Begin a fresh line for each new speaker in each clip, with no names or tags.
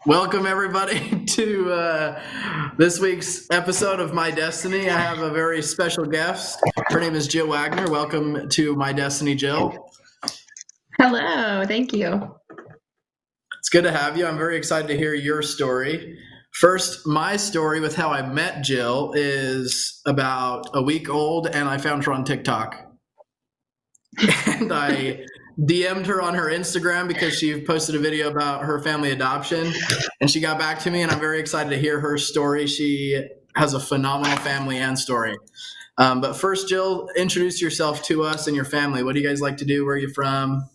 Welcome, everybody, to this week's episode of My Destiny. I have a very special guest. Her name is Jill Wagner. Welcome to My Destiny, Jill.
Hello, thank you.
It's good to have you. I'm very excited to hear your story. First, my story with how I met Jill is about a week old, and I found her on TikTok. And I DM'd her on her Instagram because she posted a video about her family adoption, and she got back to me, and I'm very excited to hear her story. She has a phenomenal family and story. But first, Jill, introduce yourself to us and your family. What do you guys like to do? Where are you from?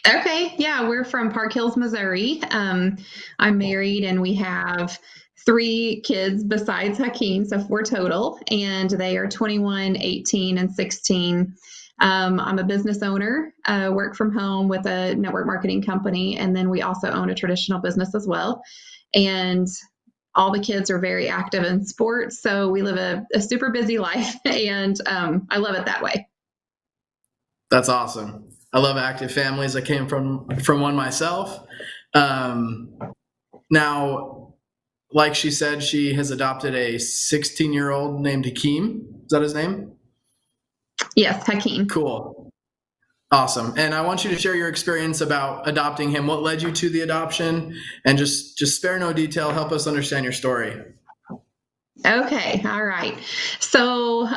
Okay, yeah, we're from Park Hills, Missouri. I'm married and we have three kids besides Hakeem, so four total, and they are 21, 18, and 16. I'm a business owner, work from home with a network marketing company, and then we also own a traditional business as well. And all the kids are very active in sports, so we live a super busy life, and I love it that way.
That's awesome. I love active families. I came from one myself. Now, like she said, she has adopted a 16-year-old named Hakeem. Is that his name?
Yes, Hakeem.
Cool. Awesome. And I want you to share your experience about adopting him. What led you to the adoption? And just spare no detail. Help us understand your story.
Okay, all right. So,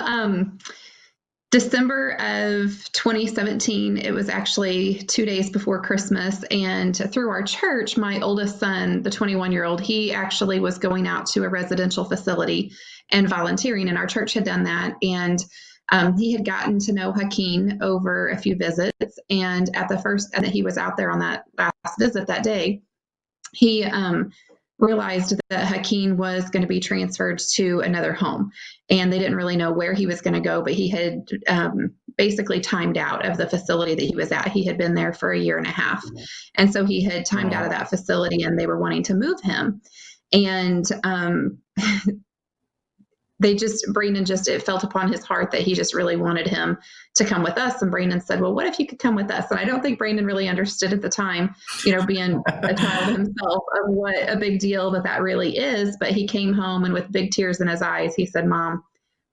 December of 2017, it was actually 2 days before Christmas. And through our church, my oldest son, the 21-year-old, he actually was going out to a residential facility and volunteering. And our church had done that. And he had gotten to know Hakeem over a few visits. And and he was out there on that last visit that day, he realized that Hakeem was going to be transferred to another home. And they didn't really know where he was going to go, but he had basically timed out of the facility that he was at. He had been there for a year and a half. And so he had timed out of that facility and they were wanting to move him. And it felt upon his heart that he just really wanted him to come with us. And Brandon said, well, what if you could come with us? And I don't think Brandon really understood at the time, being a child himself, of what a big deal that really is. But he came home and with big tears in his eyes, he said, Mom,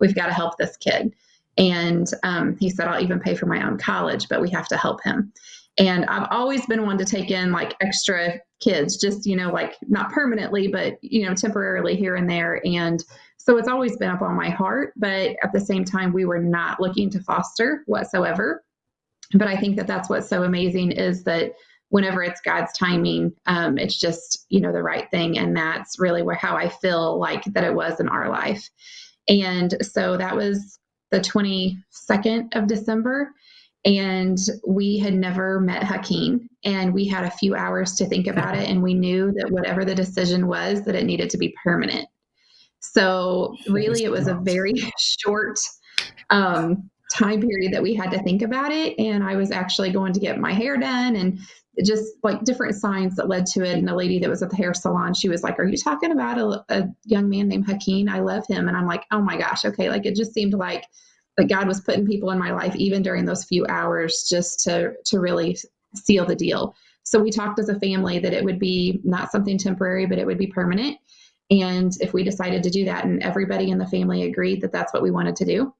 we've got to help this kid. And he said, I'll even pay for my own college, but we have to help him. And I've always been one to take in like extra kids, just, like not permanently, but, temporarily here and there. And so it's always been up on my heart, but at the same time, we were not looking to foster whatsoever. But I think that that's what's so amazing is that whenever it's God's timing, it's just, the right thing. And that's really how I feel like that it was in our life. And so that was the 22nd of December. And we had never met Hakeem, and we had a few hours to think about it. And we knew that whatever the decision was, that it needed to be permanent. So really, it was a very short time period that we had to think about it. And I was actually going to get my hair done and just like different signs that led to it. And the lady that was at the hair salon, she was like, are you talking about a young man named Hakeem? I love him. And I'm like, oh my gosh. Okay. Like it just seemed like God was putting people in my life, even during those few hours, just to really seal the deal. So we talked as a family that it would be not something temporary, but it would be permanent. And if we decided to do that, and everybody in the family agreed that that's what we wanted to do.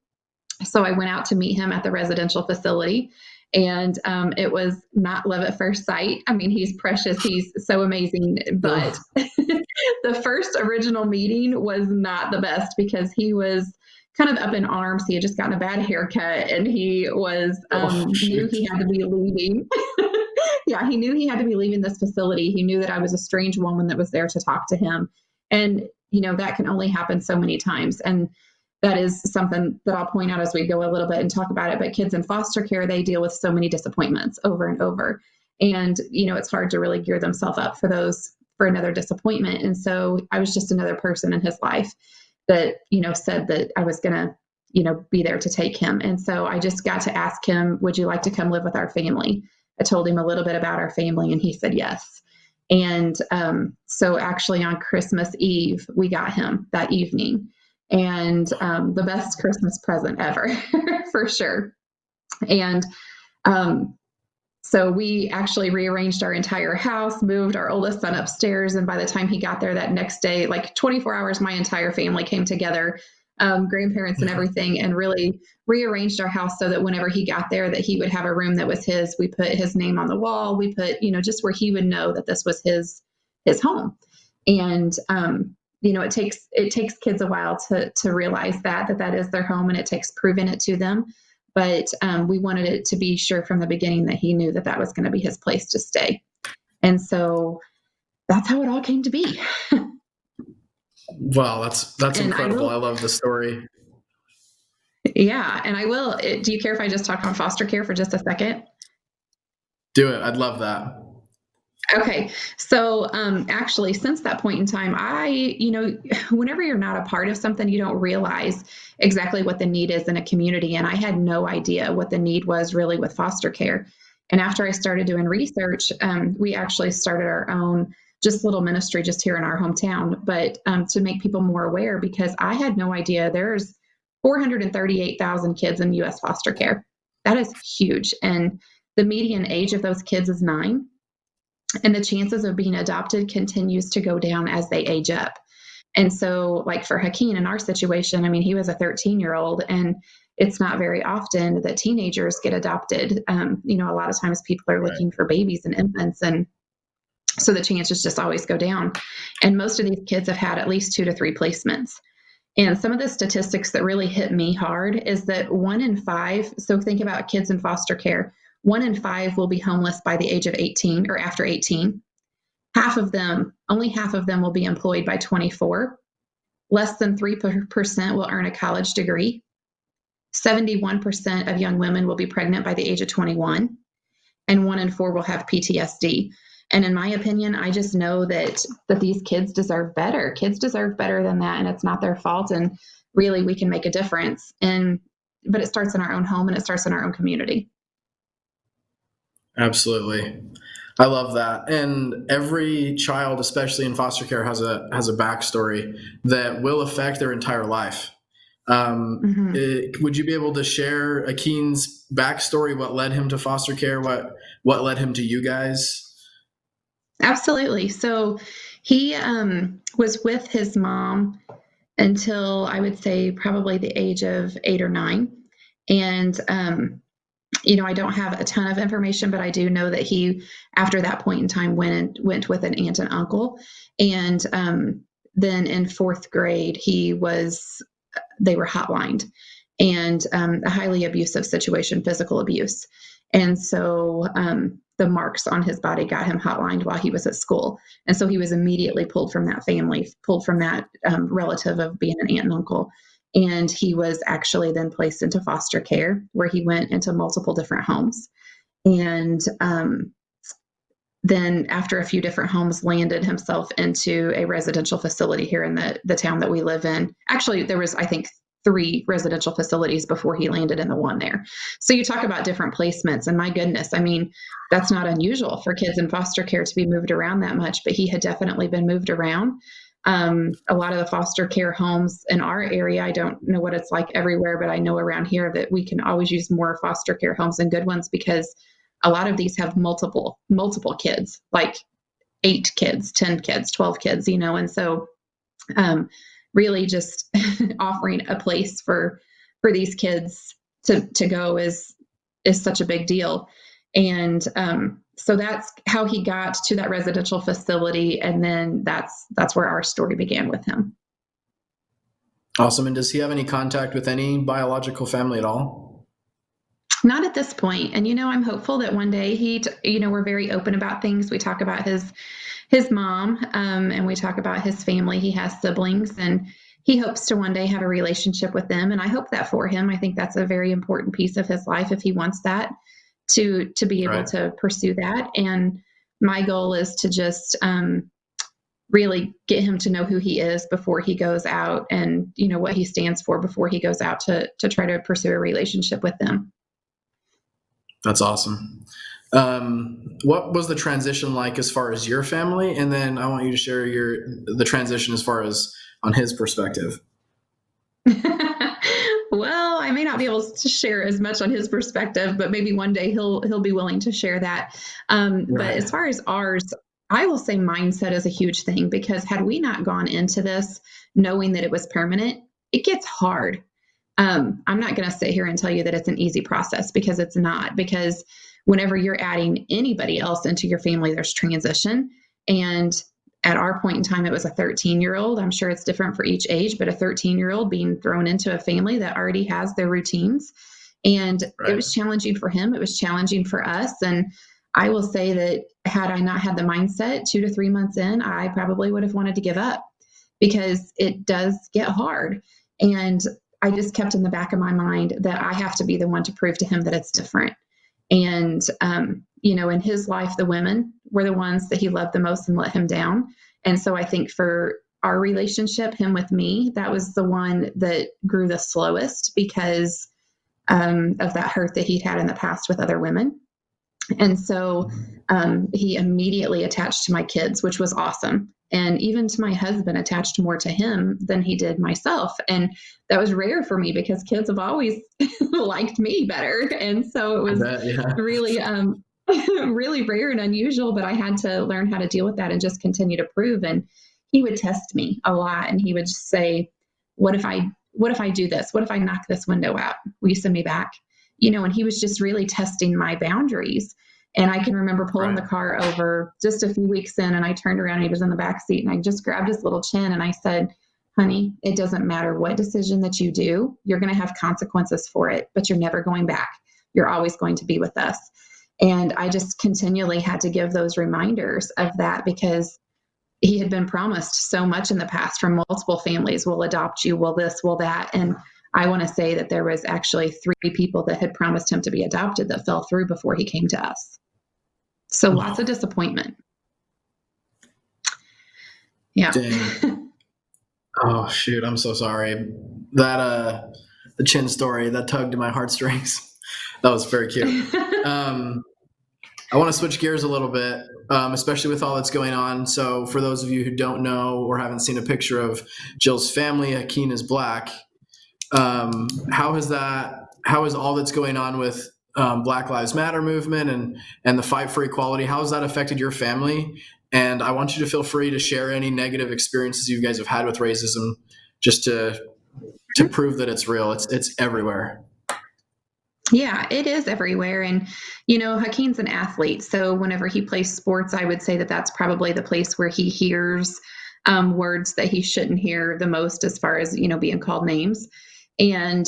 So I went out to meet him at the residential facility, and it was not love at first sight. I mean, he's precious. He's so amazing. But the first original meeting was not the best because he was kind of up in arms. He had just gotten a bad haircut and he was knew he had to be leaving. Yeah, he knew he had to be leaving this facility. He knew that I was a strange woman that was there to talk to him. And, that can only happen so many times. And that is something that I'll point out as we go a little bit and talk about it. But kids in foster care, they deal with so many disappointments over and over. And, it's hard to really gear themselves up for another disappointment. And so I was just another person in his life that, said that I was going to, be there to take him. And so I just got to ask him, would you like to come live with our family? I told him a little bit about our family and he said yes. And so actually on Christmas Eve, we got him that evening. And the best Christmas present ever, for sure. And So we actually rearranged our entire house, moved our oldest son upstairs. And by the time he got there that next day, like 24 hours, my entire family came together, grandparents and everything, and really rearranged our house so that whenever he got there, that he would have a room that was his. We put his name on the wall. We put, just where he would know that this was his home. And, it takes kids a while to realize that is their home, and it takes proving it to them. But we wanted it to be sure from the beginning that he knew that was going to be his place to stay. And so that's how it all came to be.
Wow, that's
And
incredible. I love the story.
Yeah. And I will. Do you care if I just talk on foster care for just a second?
Do it. I'd love that.
Okay. So actually, since that point in time, whenever you're not a part of something, you don't realize exactly what the need is in a community. And I had no idea what the need was really with foster care. And after I started doing research, we actually started our own just little ministry just here in our hometown, but to make people more aware, because I had no idea there's 438,000 kids in U.S. foster care. That is huge. And the median age of those kids is 9. And the chances of being adopted continues to go down as they age up. And so, like for Hakeem in our situation, I mean, he was a 13-year-old, and it's not very often that teenagers get adopted. A lot of times people are looking for babies and infants, and so the chances just always go down. And most of these kids have had at least 2 to 3 placements. And some of the statistics that really hit me hard is that 1 in 5, so think about kids in foster care, 1 in 5 will be homeless by the age of 18 or after 18. Only half of them will be employed by 24. Less than 3% will earn a college degree. 71% of young women will be pregnant by the age of 21. And 1 in 4 will have PTSD. And in my opinion, I just know that these kids deserve better. Kids deserve better than that, and it's not their fault. And really, we can make a difference. But it starts in our own home, and it starts in our own community.
Absolutely. I love that. And every child, especially in foster care, has a backstory that will affect their entire life. Would you be able to share Akeen's backstory? What led him to foster care? What led him to you guys?
Absolutely. So he was with his mom until I would say probably the age of 8 or 9. And I don't have a ton of information, but I do know that he, after that point in time, went with an aunt and uncle. And then in 4th grade, they were hotlined, and a highly abusive situation, physical abuse. And so the marks on his body got him hotlined while he was at school. And so he was immediately pulled from that family, pulled from that relative of being an aunt and uncle. And he was actually then placed into foster care, where he went into multiple different homes. And then after a few different homes, landed himself into a residential facility here in the town that we live in. Actually, there was, I think, 3 residential facilities before he landed in the one there. So you talk about different placements, and my goodness, I mean, that's not unusual for kids in foster care to be moved around that much, but he had definitely been moved around. A lot of the foster care homes in our area, I don't know what it's like everywhere, but I know around here that we can always use more foster care homes and good ones, because a lot of these have multiple kids, like 8 kids, 10 kids, 12 kids, and so really just offering a place for these kids to go is such a big deal. And so that's how he got to that residential facility, and then that's where our story began with him.
Awesome. And does he have any contact with any biological family at all?
Not at this point. And I'm hopeful that one day we're very open about things. We talk about his mom, and we talk about his family. He has siblings, and he hopes to one day have a relationship with them. And I hope that for him. I think that's a very important piece of his life, if he wants that, to be able to pursue that. And my goal is to just really get him to know who he is before he goes out, and what he stands for before he goes out to try to pursue a relationship with them.
That's awesome. What was the transition like as far as your family? And then I want you to share the transition as far as on his perspective.
Well, I may not be able to share as much on his perspective, but maybe one day he'll be willing to share that. But
Right.
as far as ours, I will say mindset is a huge thing, because had we not gone into this knowing that it was permanent, it gets hard. I'm not going to sit here and tell you that it's an easy process, because it's not. Because whenever you're adding anybody else into your family, there's transition. And at our point in time, it was a 13-year-old. I'm sure it's different for each age, but a 13-year-old being thrown into a family that already has their routines. And it
Right.
was challenging for him. It was challenging for us. And I will say that had I not had the mindset 2 to 3 months in, I probably would have wanted to give up, because it does get hard. And I just kept in the back of my mind that I have to be the one to prove to him that it's different. And, in his life, the women were the ones that he loved the most and let him down. And so I think for our relationship, him with me, that was the one that grew the slowest, because of that hurt that he'd had in the past with other women. And so he immediately attached to my kids, which was awesome. And even to my husband, attached more to him than he did myself. And that was rare for me, because kids have always liked me better. And so it
I
was
bet. Yeah.
really, really rare and unusual, but I had to learn how to deal with that and just continue to prove. And he would test me a lot, and he would just say, what if I do this? What if I knock this window out? Will you send me back? And he was just really testing my boundaries. And I can remember pulling the
Right.
car over just a few weeks in, and I turned around and he was in the back seat, and I just grabbed his little chin and I said, honey, it doesn't matter what decision that you do, you're going to have consequences for it, but you're never going back. You're always going to be with us. And I just continually had to give those reminders of that, because he had been promised so much in the past from multiple families. We'll adopt you, will this, will that. And I want to say that there was actually 3 people that had promised him to be adopted that fell through before he came to us. So lots of
Oh,
disappointment. Yeah.
dang. Oh shoot, I'm so sorry. That the chin story that tugged at my heartstrings. That was very cute. Um, I want to switch gears a little bit, especially with all that's going on. So, for those of you who don't know or haven't seen a picture of Jill's family, Hakeem is black. How has that? How is all that's going on with Black Lives Matter movement and the fight for equality? How has that affected your family? And I want you to feel free to share any negative experiences you guys have had with racism, just to prove that it's real. It's everywhere.
Yeah, it is everywhere. And, Hakeem's an athlete. So whenever he plays sports, I would say that that's probably the place where he hears words that he shouldn't hear the most, as far as, being called names. And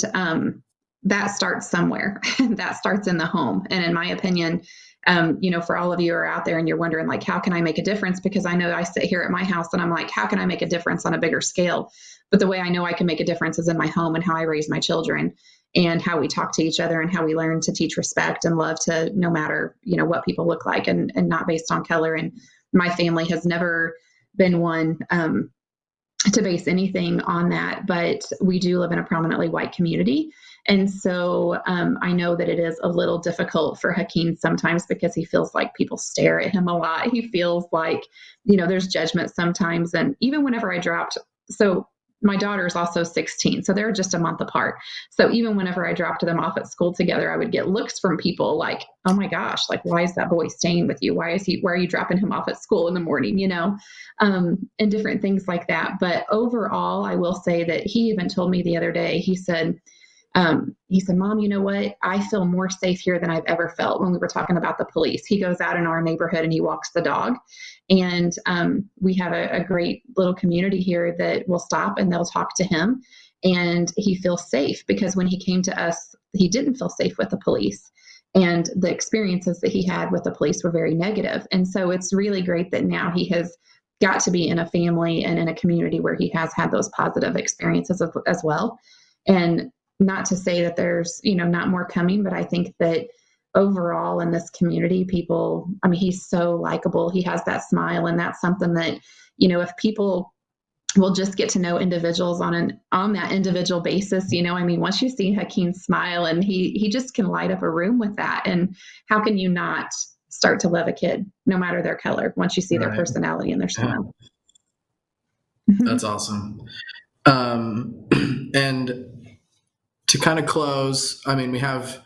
that starts somewhere. That starts in the home. And in my opinion, for all of you who are out there and you're wondering, like, how can I make a difference? Because I know I sit here at my house and I'm like, how can I make a difference on a bigger scale? But the way I know I can make a difference is in my home and how I raise my children, and how we talk to each other, and how we learn to teach respect and love to, no matter, what people look like, and not based on color. And my family has never been one to base anything on that, but we do live in a prominently white community. And so I know that it is a little difficult for Hakeem sometimes, because he feels like people stare at him a lot. He feels like, there's judgment sometimes. And even whenever I dropped, so my daughter is also 16, so they're just a month apart. So even whenever I dropped them off at school together, I would get looks from people like, oh my gosh, like, why is that boy staying with you? Why are you dropping him off at school in the morning? And different things like that. But overall, I will say that he even told me the other day, he said, Mom, you know what? I feel more safe here than I've ever felt. When we were talking about the police, he goes out in our neighborhood and he walks the dog. And we have a great little community here that will stop and they'll talk to him. And he feels safe, because when he came to us, he didn't feel safe with the police. And the experiences that he had with the police were very negative. And so it's really great that now he has got to be in a family and in a community where he has had those positive experiences as well. And not to say that there's, not more coming, but I think that overall in this community, people, I mean, he's so likable. He has that smile, and that's something that, if people will just get to know individuals on that individual basis, once you see Hakeem smile, and he just can light up a room with that. And how can you not start to love a kid, no matter their color, once you see their
Right.
personality and their
Yeah,
smile?
that's awesome. And to kind of close, I mean, we have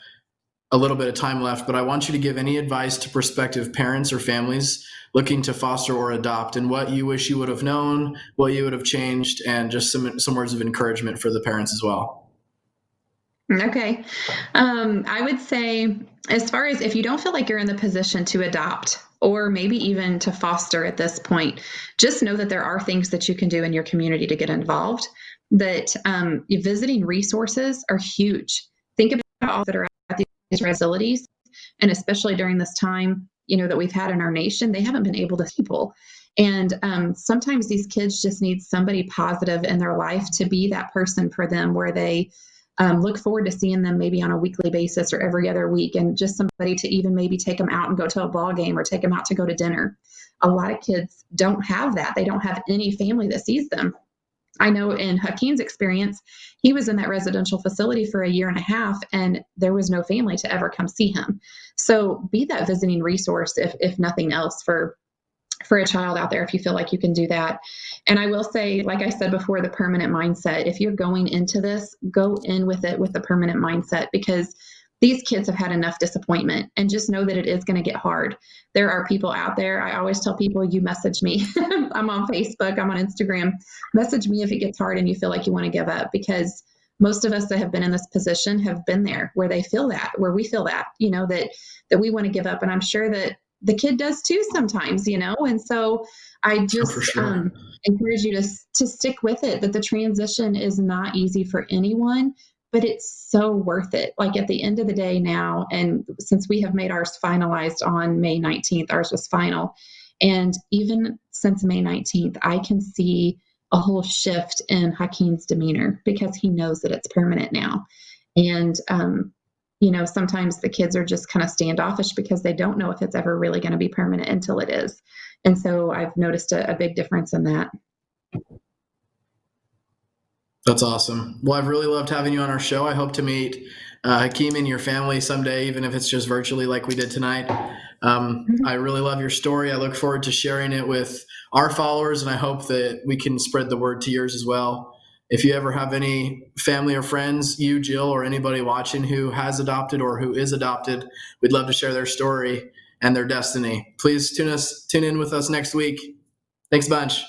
a little bit of time left, but I want you to give any advice to prospective parents or families looking to foster or adopt, and what you wish you would have known, what you would have changed, and just some words of encouragement for the parents as well.
Okay. I would say, as far as if you don't feel like you're in the position to adopt or maybe even to foster at this point, just know that there are things that you can do in your community to get involved. That visiting resources are huge. Think about all that are at these facilities, and especially during this time, that we've had in our nation, they haven't been able to people. And sometimes these kids just need somebody positive in their life to be that person for them, where they look forward to seeing them maybe on a weekly basis or every other week, and just somebody to even maybe take them out and go to a ball game or take them out to go to dinner. A lot of kids don't have that. They don't have any family that sees them. I know in Hakeem's experience, he was in that residential facility for a year and a half, and there was no family to ever come see him. So be that visiting resource, if nothing else, for a child out there, if you feel like you can do that. And I will say, like I said before, the permanent mindset. If you're going into this, go in with it with the permanent mindset, because these kids have had enough disappointment, and just know that it is going to get hard. There are people out there. I always tell people, you message me. I'm on Facebook, I'm on Instagram. Message me if it gets hard and you feel like you want to give up, because most of us that have been in this position have been there, where they feel that, where we feel that, that we want to give up. And I'm sure that the kid does too sometimes, and so I
Oh, for
just
sure.
encourage you to stick with it, that the transition is not easy for anyone, but it's so worth it. Like, at the end of the day now, and since we have made ours finalized on May 19th, ours was final. And even since May 19th, I can see a whole shift in Hakeem's demeanor, because he knows that it's permanent now. And, sometimes the kids are just kind of standoffish because they don't know if it's ever really going to be permanent until it is. And so I've noticed a big difference in that.
That's awesome. Well, I've really loved having you on our show. I hope to meet Hakeem and your family someday, even if it's just virtually like we did tonight. I really love your story. I look forward to sharing it with our followers, and I hope that we can spread the word to yours as well. If you ever have any family or friends, you, Jill, or anybody watching who has adopted or who is adopted, we'd love to share their story and their destiny. Please tune in with us next week. Thanks a bunch.